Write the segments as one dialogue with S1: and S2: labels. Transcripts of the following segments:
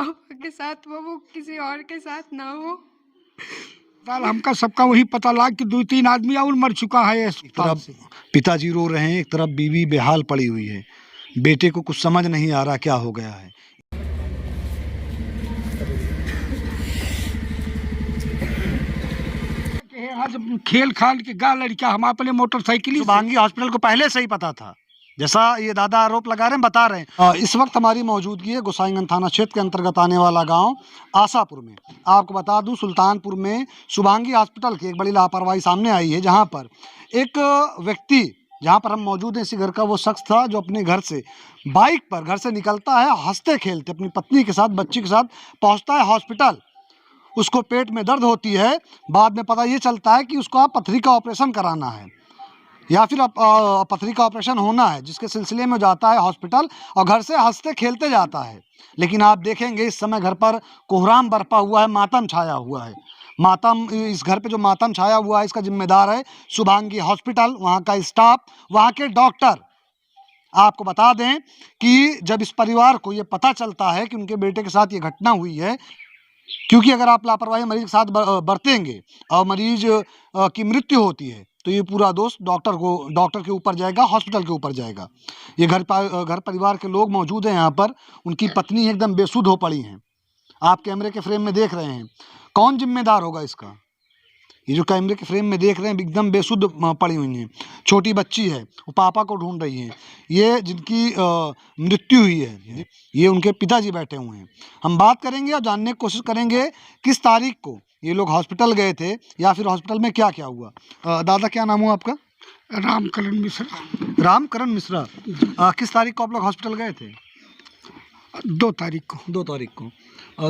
S1: पापा के साथ वो किसी और के साथ ना हो।
S2: फिलहाल हमका सबका वही पता लगा कि 2-3 आदमी और मर चुका है अस्पताल से।
S3: पिताजी रो रहे हैं, एक तरफ बीवी बेहाल पड़ी हुई है, बेटे को कुछ समझ नहीं आ रहा क्या हो गया है।
S2: आज खेल खाल के गा लड़का हम अपने मोटरसाइकिल
S3: शुभांगी हॉस्पिटल को पहले से ही पता था, जैसा ये दादा आरोप लगा रहे हैं, बता रहे हैं। इस वक्त हमारी मौजूदगी है गोसाईगंज थाना क्षेत्र के अंतर्गत आने वाला गांव आशापुर में। आपको बता दूं, सुल्तानपुर में शुभांगी हॉस्पिटल की एक बड़ी लापरवाही सामने आई है, जहां पर एक व्यक्ति, जहां पर हम मौजूद हैं, इसी घर का वो शख्स था जो अपने घर से बाइक पर घर से निकलता है, हंसते खेलते अपनी पत्नी के साथ, बच्ची के साथ पहुँचता है हॉस्पिटल। उसको पेट में दर्द होती है, बाद में पता ये चलता है कि उसको पथरी का ऑपरेशन कराना है या फिर पथरी का ऑपरेशन होना है, जिसके सिलसिले में जाता है हॉस्पिटल और घर से हंसते खेलते जाता है। लेकिन आप देखेंगे इस समय घर पर कोहराम बरपा हुआ है, मातम छाया हुआ है। मातम, इस घर पे जो मातम छाया हुआ है, इसका जिम्मेदार है शुभांगी हॉस्पिटल, वहाँ का स्टाफ, वहाँ के डॉक्टर। आपको बता दें कि जब इस परिवार को ये पता चलता है कि उनके बेटे के साथ ये घटना हुई है, क्योंकि अगर आप लापरवाही मरीज के साथ बरतेंगे और मरीज की मृत्यु होती है तो ये पूरा दोष डॉक्टर के ऊपर जाएगा, हॉस्पिटल के ऊपर जाएगा। ये घर परिवार के लोग मौजूद हैं यहाँ पर, उनकी पत्नी एकदम बेसुध हो पड़ी हैं, आप कैमरे के फ्रेम में देख रहे हैं। कौन जिम्मेदार होगा इसका? ये जो कैमरे के फ्रेम में देख रहे हैं एकदम बेसुध पड़ी हुई हैं। छोटी बच्ची है, वो पापा को ढूंढ रही है। ये जिनकी मृत्यु हुई है, ये उनके पिताजी बैठे हुए हैं। हम बात करेंगे और जानने की कोशिश करेंगे किस तारीख को ये लोग हॉस्पिटल गए थे या फिर हॉस्पिटल में क्या क्या हुआ। दादा, क्या नाम हुआ आपका?
S2: रामकरण मिश्रा।
S3: रामकरण मिश्रा। किस तारीख को आप लोग हॉस्पिटल गए थे?
S2: 2 तारीख को।
S3: 2 तारीख को।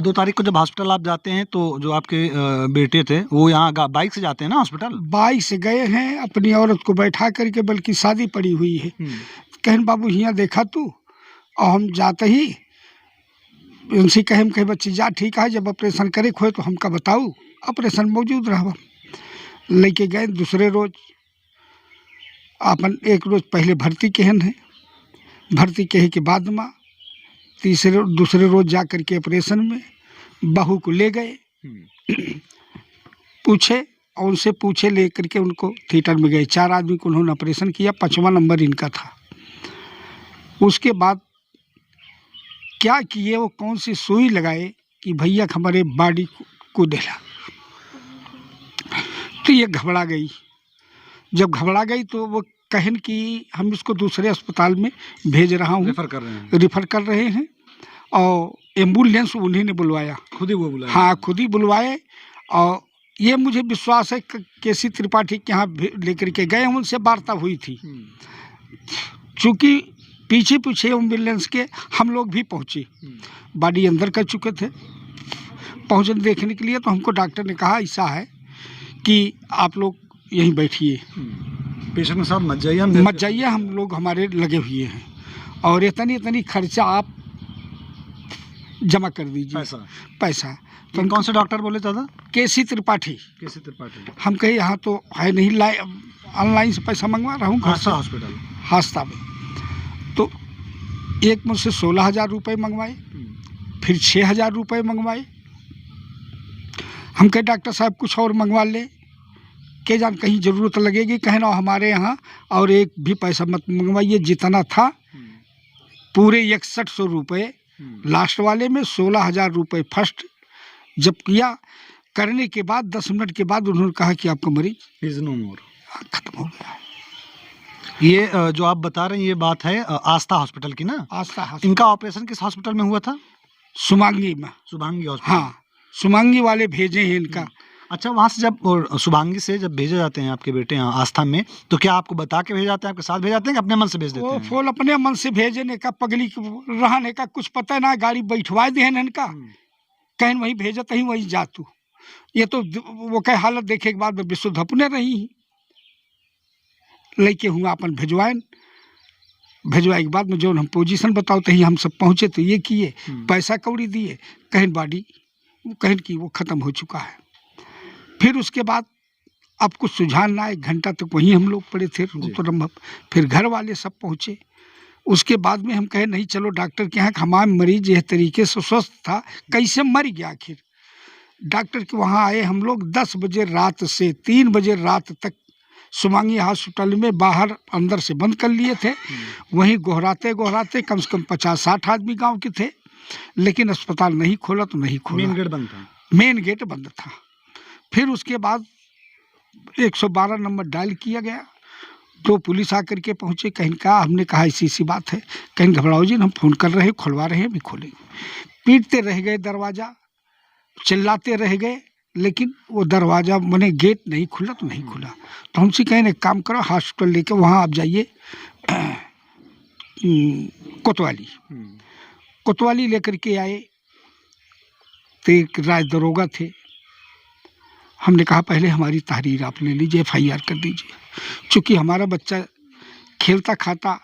S3: 2 तारीख को जब हॉस्पिटल आप जाते हैं तो जो आपके बेटे थे वो यहाँ बाइक से जाते हैं ना हॉस्पिटल?
S2: बाइक से गए हैं, अपनी औरत को बैठा करके, बल्कि शादी पड़ी हुई है। कहन बाबू यहाँ देखा तू, और हम जाते ही उनसे कहे बच्ची जा, ठीक है, जब ऑपरेशन करे खोए तो हमका बताऊ। ऑपरेशन मौजूद रहा, लेके गए। दूसरे रोज अपन एक रोज पहले भर्ती केहन है, भर्ती कहे के बाद में दूसरे रोज जा कर के ऑपरेशन में बहू को ले गए। पूछे और उनसे पूछे, ले करके उनको थिएटर में गए। 4 आदमी को उन्होंने ऑपरेशन किया, 5वां नंबर इनका था। उसके बाद क्या किए, वो कौन सी सुई लगाए कि भैया हमारे बॉडी को देला। तो ये घबरा गई। जब घबरा गई तो वो कहन कि हम इसको दूसरे अस्पताल में भेज रहा हूँ, रिफ़र कर रहे हैं। और एम्बुलेंस उन्हीं ने बुलवाया,
S3: खुद ही वो बुलाया?
S2: हाँ, खुद ही बुलवाए। और ये मुझे विश्वास है केसी त्रिपाठी के यहाँ लेकर के गए, उनसे वार्ता हुई थी। चूँकि पीछे पीछे एम्बुलेंस के हम लोग भी पहुँचे, बॉडी अंदर कर चुके थे। पहुँचे देखने के लिए तो हमको डॉक्टर ने कहा ऐसा है कि आप लोग यहीं बैठिए,
S3: पेशेंट के साथ मत जाइए,
S2: हम लोग हमारे लगे हुए हैं और इतनी खर्चा आप जमा कर दीजिए, पैसा।
S3: तो कौन से डॉक्टर बोले दादा?
S2: केसी त्रिपाठी। हम कहे यहाँ तो है नहीं, ऑनलाइन से पैसा मंगवा रहा हूँ
S3: हॉस्पिटल
S2: हास्ता में। तो एक मुझसे 16,000 रुपये मंगवाए, फिर 6,000 रुपये मंगवाए। हम कहे डॉक्टर साहब कुछ और मंगवा ले, के जान कहीं ज़रूरत लगेगी, कहना हमारे यहाँ और एक भी पैसा मत मंगवाइए। जितना था पूरे 6100 रुपये, लास्ट वाले में 16,000 रुपये फर्स्ट। जब किया, करने के बाद 10 मिनट के बाद उन्होंने कहा कि आपका मरीज
S3: इज नो मोर,
S2: खत्म हो गया है।
S3: ये जो आप बता रहे हैं ये बात है आस्था हॉस्पिटल की ना?
S2: आस्था हॉस्पिटल।
S3: इनका ऑपरेशन किस हॉस्पिटल में हुआ था?
S2: शुभांगी में।
S3: शुभांगी हॉस्पिटल।
S2: हाँ, शुभांगी वाले भेजे हैं इनका।
S3: अच्छा, वहाँ से जब शुभांगी से जब भेजे जाते हैं आपके बेटे यहाँ आस्था में, तो क्या आपको बता के भेजे जाते हैं, आपके साथ भेज जाते हैं कि अपने मन से भेज देते हैं?
S2: वो फूल अपने मन से भेजने का, पगली रहने का कुछ पता ना, गाड़ी बैठवा दे इनका, कहीं वहीं भेजा कहीं वहीं जा तू। ये तो वो कह हालत देखे के बाद में विशुद्ध अपने रही लेके हुआ अपन भिजवाए के बाद में जो हम पोजीशन बताओ तो ही हम सब पहुँचे। तो ये किए, पैसा कौड़ी दिए, कहीं बॉडी कहीं की वो ख़त्म हो चुका है। फिर उसके बाद अब कुछ सुझाव ना, 1 घंटा तक वहीं हम लोग पड़े थे। तो फिर घर वाले सब पहुँचे, उसके बाद में हम कहे नहीं चलो डॉक्टर के यहाँ, हमारा मरीज यह तरीके से स्वस्थ था, कैसे मर गया आखिर। डॉक्टर के वहाँ आए हम लोग 10 बजे रात से 3 बजे रात तक सुमांगी हॉस्पिटल में बाहर अंदर से बंद कर लिए थे। वहीं गोहराते गोहराते कम से कम 50-60 आदमी गांव के थे, लेकिन अस्पताल नहीं खोला तो नहीं खोला।
S3: मेन गेट बंद था।
S2: मेन गेट बंद था। फिर उसके बाद 112 नंबर डायल किया गया, तो पुलिस आकर के पहुँचे। कहीं कहा, हमने कहा ऐसी बात है। कहीं घबराओ जी, हम फ़ोन कर रहे हैं, खुलवा रहे हैं, अभी खोलेंगे। पीटते रह गए दरवाज़ा, चिल्लाते रह गए, लेकिन वो दरवाज़ा मैंने गेट नहीं खुला तो नहीं खुला। तो हमसे कहें एक काम करो, हॉस्पिटल लेके वहाँ आप जाइए कोतवाली लेकर के आए। तो एक राज दरोगा थे। हमने कहा पहले हमारी तहरीर आप ले लीजिए, FIR कर दीजिए, चूँकि हमारा बच्चा खेलता खाता,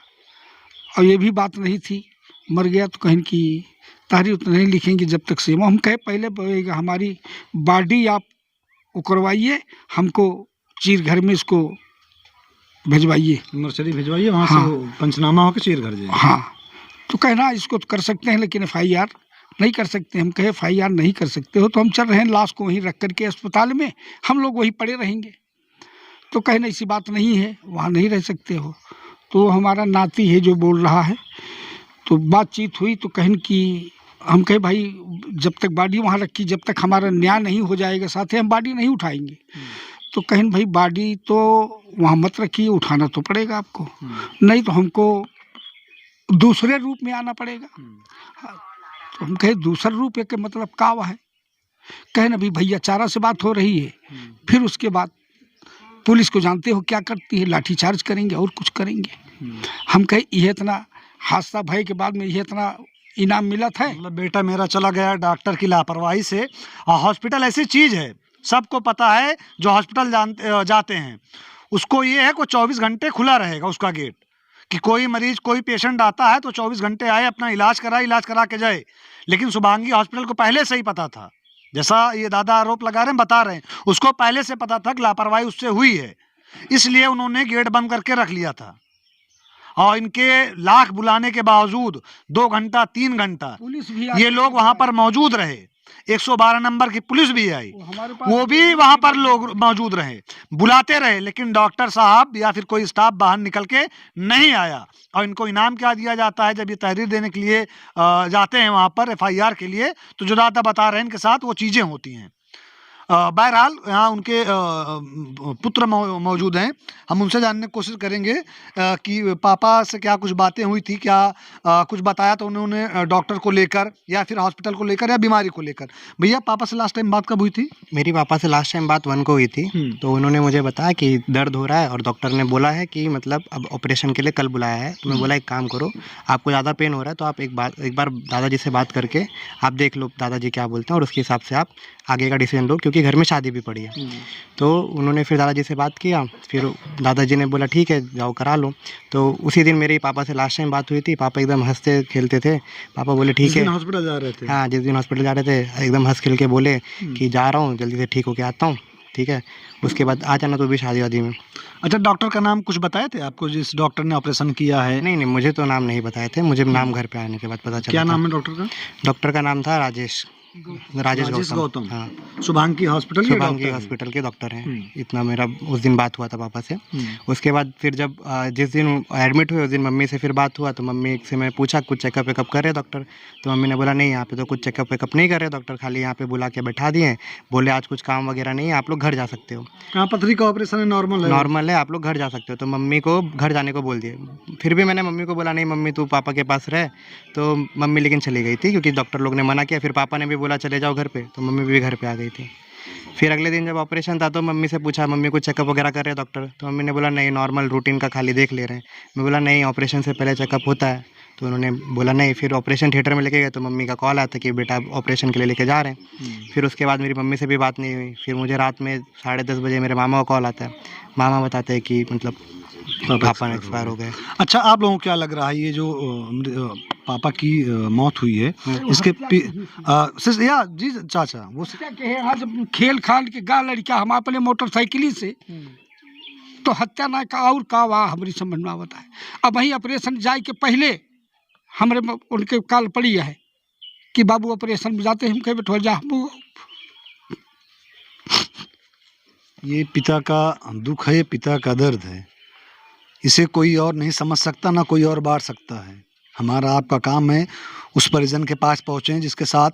S2: और ये भी बात नहीं थी मर गया तो कहीं की तहरीर उतना नहीं लिखेंगे जब तक सेवा। हम कहे पहले हमारी बॉडी आप उकरवाइए, हमको चीर घर में इसको भिजवाइए,
S3: नर्सरी भिजवाइए, वहाँ
S2: हाँ।
S3: से पंचनामा होकर चीर घर जाइए।
S2: हाँ, तो कहना इसको तो कर सकते हैं लेकिन FIR नहीं कर सकते। हम कहे FIR नहीं कर सकते हो तो हम चल रहे हैं लाश को वहीं रख करके अस्पताल में, हम लोग वहीं पड़े रहेंगे। तो कहना ऐसी बात नहीं है, वहाँ नहीं रह सकते हो। तो हमारा नाती है जो बोल रहा है, तो बातचीत हुई। तो कहन कि हम कहे भाई जब तक बॉडी वहाँ रखी, जब तक हमारा न्याय नहीं हो जाएगा साथ ही हम बॉडी नहीं उठाएंगे। तो कहन भाई बॉडी तो वहाँ मत रखिए, उठाना तो पड़ेगा आपको, नहीं तो हमको दूसरे रूप में आना पड़ेगा। तो हम कहे दूसरा रूप के मतलब का है। कहे ना, अभी भैया चारा से बात हो रही है, फिर उसके बाद पुलिस को जानते हो क्या करती है, लाठीचार्ज करेंगे और कुछ करेंगे। हम कहे यह इतना हादसा भय के बाद में यह इतना इनाम मिला था।
S3: मतलब बेटा मेरा चला गया डॉक्टर की लापरवाही से। और हॉस्पिटल ऐसी चीज़ है, सबको पता है, जो हॉस्पिटल जाते हैं उसको ये है कि 24 घंटे खुला रहेगा उसका गेट, कि कोई मरीज कोई पेशेंट आता है तो 24 घंटे आए, अपना इलाज करा के जाए। लेकिन शुभांगी हॉस्पिटल को पहले से ही पता था, जैसा ये दादा आरोप लगा रहे हैं, बता रहे हैं, उसको पहले से पता था कि लापरवाही उससे हुई है, इसलिए उन्होंने गेट बंद करके रख लिया था। और इनके लाख बुलाने के बावजूद 2 घंटा 3 घंटा
S2: पुलिस भी
S3: ये लोग वहां पर मौजूद रहे। 112 नंबर की पुलिस भी आई,
S2: हमारे पास
S3: वो भी वहां पर लोग मौजूद रहे, बुलाते रहे, लेकिन डॉक्टर साहब या फिर कोई स्टाफ बाहर निकल के नहीं आया। और इनको इनाम क्या दिया जाता है जब ये तहरीर देने के लिए जाते हैं वहां पर FIR के लिए, तो जो दादा बता रहे हैं इनके साथ वो चीज़ें होती हैं। बहरहाल यहाँ उनके पुत्र मौजूद हैं, हम उनसे जानने की कोशिश करेंगे कि पापा से क्या कुछ बातें हुई थी, क्या कुछ बताया तो उन्होंने डॉक्टर को लेकर या फिर हॉस्पिटल को लेकर या बीमारी को लेकर। भैया पापा से लास्ट टाइम बात कब हुई थी?
S4: मेरी पापा से लास्ट टाइम बात 1 को हुई थी। तो उन्होंने मुझे बताया कि दर्द हो रहा है और डॉक्टर ने बोला है कि मतलब अब ऑपरेशन के लिए कल बुलाया है। तो मैं बोला एक काम करो, आपको ज़्यादा पेन हो रहा है तो आप एक बार दादाजी से बात करके आप देख लो दादाजी क्या बोलते हैं और उसके हिसाब से आप आगे का डिसीजन लो, क्योंकि घर में शादी भी पड़ी है। तो उन्होंने फिर दादाजी से बात किया, फिर दादाजी ने बोला ठीक है जाओ करा लो। तो उसी दिन मेरे पापा से लास्ट टाइम बात हुई थी। पापा एकदम हंसते खेलते थे। पापा बोले ठीक है,
S3: हॉस्पिटल जा रहे थे?
S4: हाँ, जिस दिन हॉस्पिटल जा रहे थे एकदम हंस खेल के बोले कि जा रहा हूँ, जल्दी से ठीक होके आता हूँ, ठीक है, उसके बाद आ जाना तो भी शादी वादी में।
S3: अच्छा, डॉक्टर का नाम कुछ बताए थे आपको जिस डॉक्टर ने ऑपरेशन किया है?
S4: नहीं, मुझे तो नाम नहीं बताए थे, मुझे नाम घर पे आने के बाद पता चला।
S3: क्या नाम है डॉक्टर का?
S4: डॉक्टर का नाम था राजेश गौतम। हाँ,
S3: शुभांगी
S4: हॉस्पिटल के डॉक्टर हैं। इतना मेरा उस दिन बात हुआ था पापा से। उसके बाद फिर जब जिस दिन एडमिट हुए उस दिन मम्मी से फिर बात हुआ, तो मम्मी से मैं पूछा कुछ चेकअप वेकअप कर रहे डॉक्टर? तो मम्मी ने बोला नहीं, यहाँ पे तो कुछ चेकअप वेकअप नहीं कर रहे डॉक्टर, खाली यहाँ पे बुला के बैठा दिए, बोले आज कुछ काम वगैरह नहीं है, आप लोग घर जा सकते हो।
S3: कहाँ पथरी का ऑपरेशन है?
S4: नॉर्मल है, आप लोग घर जा सकते हो। तो मम्मी को घर जाने को बोल दिए। फिर भी मैंने मम्मी को बोला नहीं मम्मी तू पापा के पास रह, तो मम्मी लेकिन चली गई थी क्योंकि डॉक्टर लोग ने मना किया। फिर पापा ने भी बोला चले जाओ घर पे, तो मम्मी भी घर पे आ गई थी। फिर अगले दिन जब ऑपरेशन था तो मम्मी से पूछा मम्मी को चेकअप वगैरह कर रहे हैं डॉक्टर? तो मम्मी ने बोला नहीं, नॉर्मल रूटीन का खाली देख ले रहे हैं। मैं बोला नहीं, ऑपरेशन से पहले चेकअप होता है। तो उन्होंने बोला नहीं। फिर ऑपरेशन थिएटर में लेके गए तो मम्मी का कॉल आया था कि बेटा ऑपरेशन के लिए लेके जा रहे हैं। फिर उसके बाद मेरी मम्मी से भी बात नहीं हुई। फिर मुझे रात में 10:30 बजे मेरे मामा का कॉल आता है। मामा बताते हैं कि मतलब पापा एक्सपायर हो गए।
S3: अच्छा, आप लोगों को क्या लग रहा है ये जो पापा की मौत हुई है इसके या जी चाचा वो
S2: क्या कहे, आज खेल खाल के गा लड़का हम अपने मोटरसाइकिल से तो हत्या ना का और का वाह हमारी समझ में आवता है। अब वहीं ऑपरेशन जाए के पहले हमरे उनके काल पड़ी है कि बाबू ऑपरेशन में जाते हम कहे बैठो जा।
S3: ये पिता का दुख है, पिता का दर्द है, इसे कोई और नहीं समझ सकता, ना कोई और बांट सकता है। हमारा आपका काम है उस परिजन के पास पहुँचें जिसके साथ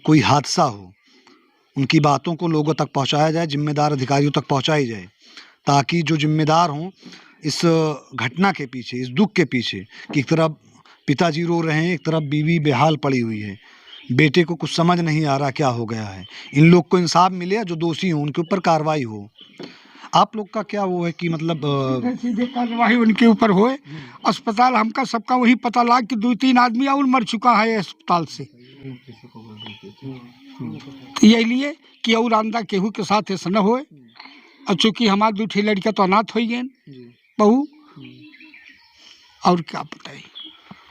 S3: कोई हादसा हो, उनकी बातों को लोगों तक पहुँचाया जाए, जिम्मेदार अधिकारियों तक पहुँचाई जाए, ताकि जो जिम्मेदार हों इस घटना के पीछे, इस दुख के पीछे, कि एक तरफ पिताजी रो रहे हैं, एक तरफ बीवी बेहाल पड़ी हुई है, बेटे को कुछ समझ नहीं आ रहा क्या हो गया है। इन लोग को इंसाफ मिले, जो दोषी हों उनके ऊपर कार्रवाई हो। आप लोग का क्या वो है कि मतलब
S2: सीधे कार्रवाई उनके ऊपर होए। अस्पताल हमका सबका वही पता लगा कि 2-3 आदमी और मर चुका है अस्पताल से, तो यही लिए कि और आंदा केहू के साथ ऐसा न होए। और चूँकि हमारी 2 लड़कियाँ तो अनाथ हो गए बहू, और क्या बताइए।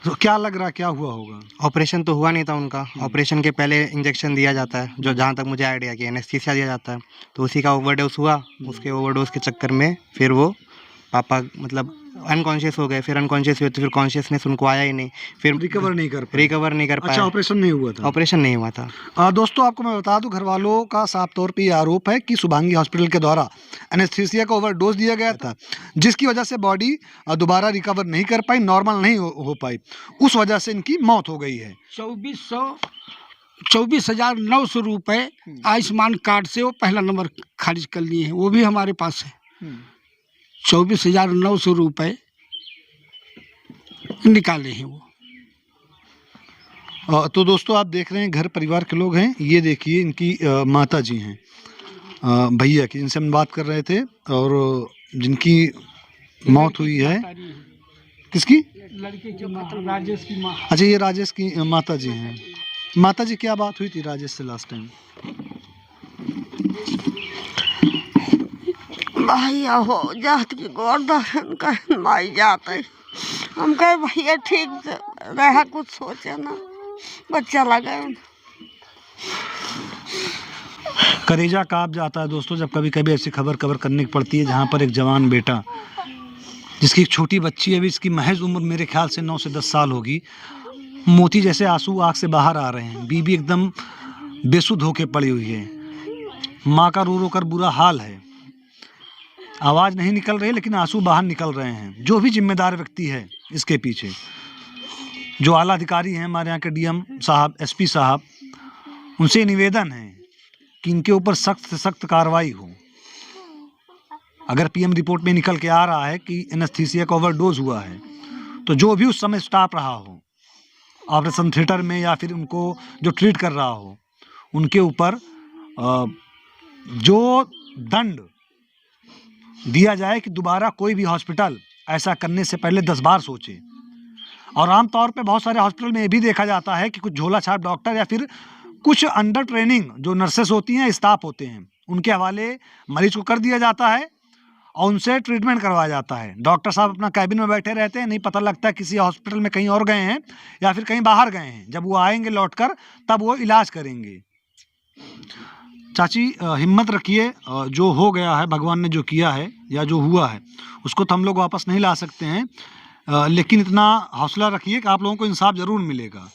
S3: तो क्या लग रहा, क्या हुआ होगा?
S4: ऑपरेशन तो हुआ नहीं था उनका। ऑपरेशन के पहले इंजेक्शन दिया जाता है, जो जहाँ तक मुझे आइडिया कि एनेस्थीसिया दिया जाता है, तो उसी का ओवरडोज हुआ। उसके ओवरडोज के चक्कर में फिर वो पापा मतलब अनकॉन्शियस हो गए। फिर अनकॉन्शियस हुए तो फिर कॉन्शियसनेस उनको आया ही नहीं, फिर
S3: रिकवर नहीं कर पाए।
S4: पाया।
S3: ऑपरेशन नहीं हुआ था?
S4: ऑपरेशन नहीं हुआ था।
S3: दोस्तों आपको मैं बता दूं, घर वालों का साफ तौर पे ये आरोप है कि शुभांगी हॉस्पिटल के द्वारा एनेस्थीसिया का ओवरडोज दिया गया था, जिसकी वजह से बॉडी दोबारा रिकवर नहीं कर पाई, नॉर्मल नहीं हो पाई, उस वजह से इनकी मौत हो गई है।
S2: 24,900 रुपये आयुष्मान कार्ड से वो पहला नंबर खारिज कर लिए हैं, वो भी हमारे पास है। 24,900 रुपये निकाले हैं वो।
S3: तो दोस्तों आप देख रहे हैं घर परिवार के लोग हैं। ये देखिए इनकी माता जी हैं, भैया की, जिनसे हम बात कर रहे थे और जिनकी मौत हुई है। किसकी?
S2: लड़के की माँ, राजेश की माँ।
S3: अच्छा, ये राजेश की माता जी हैं। माता जी क्या बात हुई थी राजेश से लास्ट टाइम?
S5: भैया हो जात की गोरदान कर माई जाते, हम कहे भैया ठीक से रहा, कुछ सोचे ना, बच्चा लगा।
S3: करेजा कांप जाता है दोस्तों जब कभी कभी ऐसी खबर कवर करनी पड़ती है, जहाँ पर एक जवान बेटा, जिसकी एक छोटी बच्ची है, अभी इसकी महज उम्र मेरे ख्याल से 9 से 10 साल होगी, मोती जैसे आंसू आँख से बाहर आ रहे हैं, बीबी एकदम बेसुध होके पड़ी हुई है, माँ का रो रो कर बुरा हाल है, आवाज़ नहीं निकल रही लेकिन आंसू बाहर निकल रहे हैं। जो भी जिम्मेदार व्यक्ति है इसके पीछे, जो आला अधिकारी हैं हमारे यहाँ के डीएम साहब, एसपी साहब, उनसे निवेदन है कि इनके ऊपर सख्त से सख्त कार्रवाई हो। अगर पीएम रिपोर्ट में निकल के आ रहा है कि एनेस्थीसिया का ओवरडोज हुआ है, तो जो भी उस समय स्टाफ रहा हो ऑपरेशन थिएटर में या फिर उनको जो ट्रीट कर रहा हो, उनके ऊपर जो दंड दिया जाए कि दोबारा कोई भी हॉस्पिटल ऐसा करने से पहले 10 बार सोचे। और आमतौर पे बहुत सारे हॉस्पिटल में ये भी देखा जाता है कि कुछ झोला छाप डॉक्टर या फिर कुछ अंडर ट्रेनिंग जो नर्सेस होती हैं, स्टाफ होते हैं, उनके हवाले मरीज को कर दिया जाता है और उनसे ट्रीटमेंट करवाया जाता है। डॉक्टर साहब अपना कैबिन में बैठे रहते हैं, नहीं पता लगता किसी हॉस्पिटल में कहीं और गए हैं या फिर कहीं बाहर गए हैं। जब वो आएंगे लौटकर तब वो इलाज करेंगे। चाची हिम्मत रखिए, जो हो गया है, भगवान ने जो किया है या जो हुआ है उसको तो हम लोग वापस नहीं ला सकते हैं, लेकिन इतना हौसला रखिए कि आप लोगों को इंसाफ ज़रूर मिलेगा।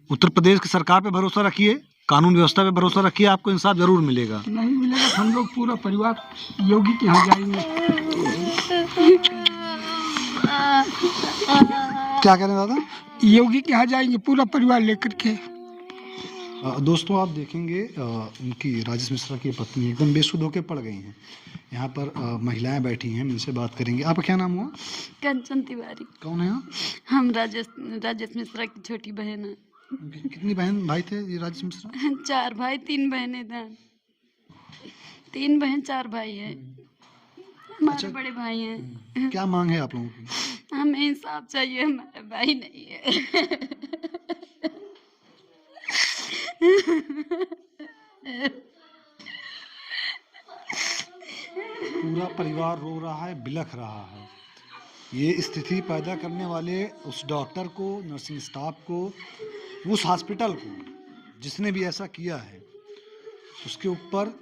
S3: उत्तर प्रदेश की सरकार पे भरोसा रखिए, कानून व्यवस्था पे भरोसा रखिए, आपको इंसाफ ज़रूर मिलेगा।
S2: नहीं मिलेगा तो हम लोग पूरा परिवार योगी के यहाँ जाएंगे।
S3: क्या कह रहे हैं दादा?
S2: योगी के यहाँ जाएंगे पूरा परिवार लेकर के।
S3: दोस्तों आप देखेंगे उनकी राजेश मिश्रा की पत्नी एकदम बेसुध होकर पड़ गई हैं। यहाँ पर महिलाएं बैठी हैं, इनसे बात करेंगे। आपका क्या नाम हुआ?
S5: कंचन तिवारी।
S3: कौन है आप?
S5: हम राजेश मिश्रा की छोटी बहन है।
S3: कितनी बहन भाई थे ये राजेश मिश्रा?
S5: 4 भाई 3 बहनें थे। 3 बहन 4 भाई है। हमारे बड़े भाई हैं।
S3: क्या मांग है आप लोगों की?
S5: हमें इंसाफ चाहिए, हमारे भाई नहीं है।
S3: पूरा परिवार रो रहा है, बिलख रहा है। ये स्थिति पैदा करने वाले उस डॉक्टर को, नर्सिंग स्टाफ को, उस हॉस्पिटल को जिसने भी ऐसा किया है, उसके ऊपर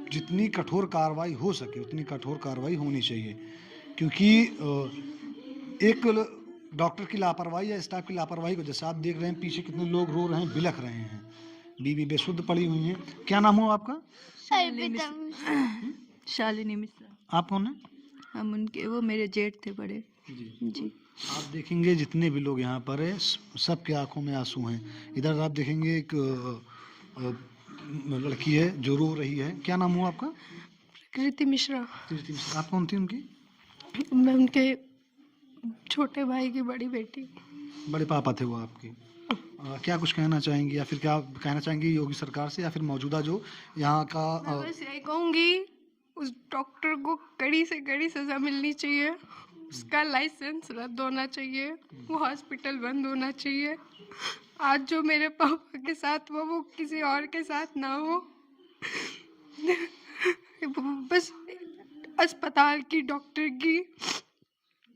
S3: जितनी कठोर कार्रवाई हो सके उतनी कठोर कार्रवाई होनी चाहिए, क्योंकि एक डॉक्टर की लापरवाही या स्टाफ की लापरवाही को जैसे आप देख रहे हैं पीछे कितने लोग रो रहे हैं, बिलख रहे हैं, बीवी बेसुध पड़ी हुई हैं। क्या नाम हो आपका?
S6: शालिनी मिश्रा।
S3: आप कौन है?
S6: हम उनके, वो मेरे जेठ थे बड़े
S3: जी।
S6: जी।
S3: आप देखेंगे जितने भी लोग यहाँ पर है सबके आंखों में आंसू हैं। इधर आप देखेंगे एक लड़की है जो रो रही है। क्या नाम हुआ आपका?
S1: कृति मिश्रा।
S3: कीर्ति मिश्रा। आप कौन थी उनकी?
S1: मैं उनके छोटे भाई की बड़ी बेटी।
S3: बड़े पापा थे वो आपके। क्या कुछ कहना चाहेंगी या फिर क्या कहना चाहेंगी योगी सरकार से या फिर मौजूदा जो यहाँ का
S1: मैं बस यही कहूँगी, उस डॉक्टर को कड़ी से कड़ी सज़ा मिलनी चाहिए, उसका लाइसेंस रद्द होना चाहिए, वो हॉस्पिटल बंद होना चाहिए। आज जो मेरे पापा के साथ हुआ वो किसी और के साथ ना हो। बस अस्पताल की डॉक्टर की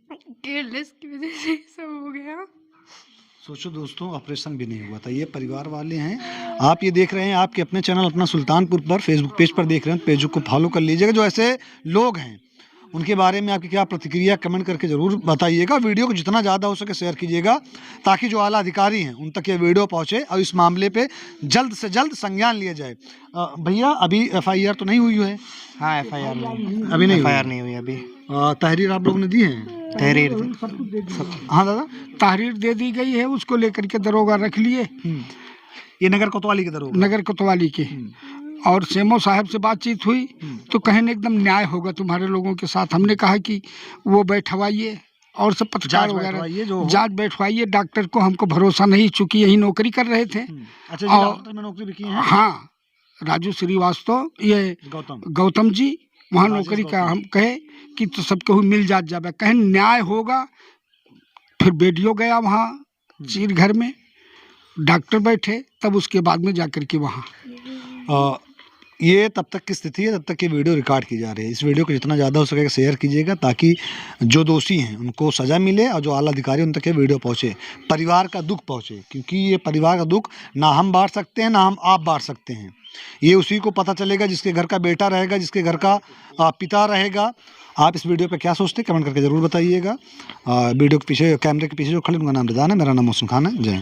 S1: केयरलेस की वजह से सब हो गया।
S3: सोचो दोस्तों, ऑपरेशन भी नहीं हुआ था। ये परिवार वाले हैं। आप ये देख रहे हैं आपके अपने चैनल अपना सुल्तानपुर पर फेसबुक पेज पर देख रहे हैं, पेज को फॉलो कर लीजिएगा। जो ऐसे लोग हैं उनके बारे में आपकी क्या प्रतिक्रिया कमेंट करके ज़रूर बताइएगा। वीडियो को जितना ज़्यादा हो सके शेयर कीजिएगा ताकि जो आला अधिकारी हैं उन तक ये वीडियो पहुँचे और इस मामले पे जल्द से जल्द संज्ञान लिया जाए। भैया अभी FIR तो नहीं हुई है?
S4: हाँ, FIR नहीं,
S3: अभी नहीं
S4: FIR नहीं हुई अभी।
S3: तहरीर आप लोग ने दी है?
S4: तहरीर
S3: हाँ दादा,
S2: तहरीर दे दी गई है, उसको लेकर के दरोगा रख लिए,
S3: ये नगर कोतवाली के दरोगा?
S2: नगर कोतवाली के। और सेमो साहब से बातचीत हुई तो कहें एकदम न्याय होगा तुम्हारे लोगों के साथ। हमने कहा कि वो बैठवाइए और सब पत्रकार वगैरह जांच बैठवाइए, डॉक्टर को हमको भरोसा नहीं, चूंकि यही नौकरी कर रहे थे।
S3: अच्छा जी, हॉस्पिटल में नौकरी भी की है?
S2: हाँ, राजू श्रीवास्तव, ये गौतम जी वहाँ नौकरी का। हम कहे कि तो सबको मिल जात जावे, कहें न्याय होगा। फिर वीडियो गया वहाँ चीर घर में, डॉक्टर बैठे, तब उसके बाद में जाकर के वहाँ
S3: ये तब तक की स्थिति है, तब तक ये वीडियो रिकॉर्ड की जा रही है। इस वीडियो को जितना ज़्यादा हो सकेगा शेयर कीजिएगा ताकि जो दोषी हैं उनको सज़ा मिले और जो आला अधिकारी उन तक ये वीडियो पहुँचे, परिवार का दुख पहुँचे, क्योंकि ये परिवार का दुख ना हम बांट सकते हैं ना हम आप बांट सकते हैं। ये उसी को पता चलेगा जिसके घर का बेटा रहेगा, जिसके घर का पिता रहेगा। आप इस वीडियो पे क्या सोचते हैं कमेंट करके ज़रूर बताइएगा। वीडियो के पीछे, कैमरे के पीछे जो खड़े उनका नाम रिदान है, मेरा नाम मोहसिन खान है। जय हिंद।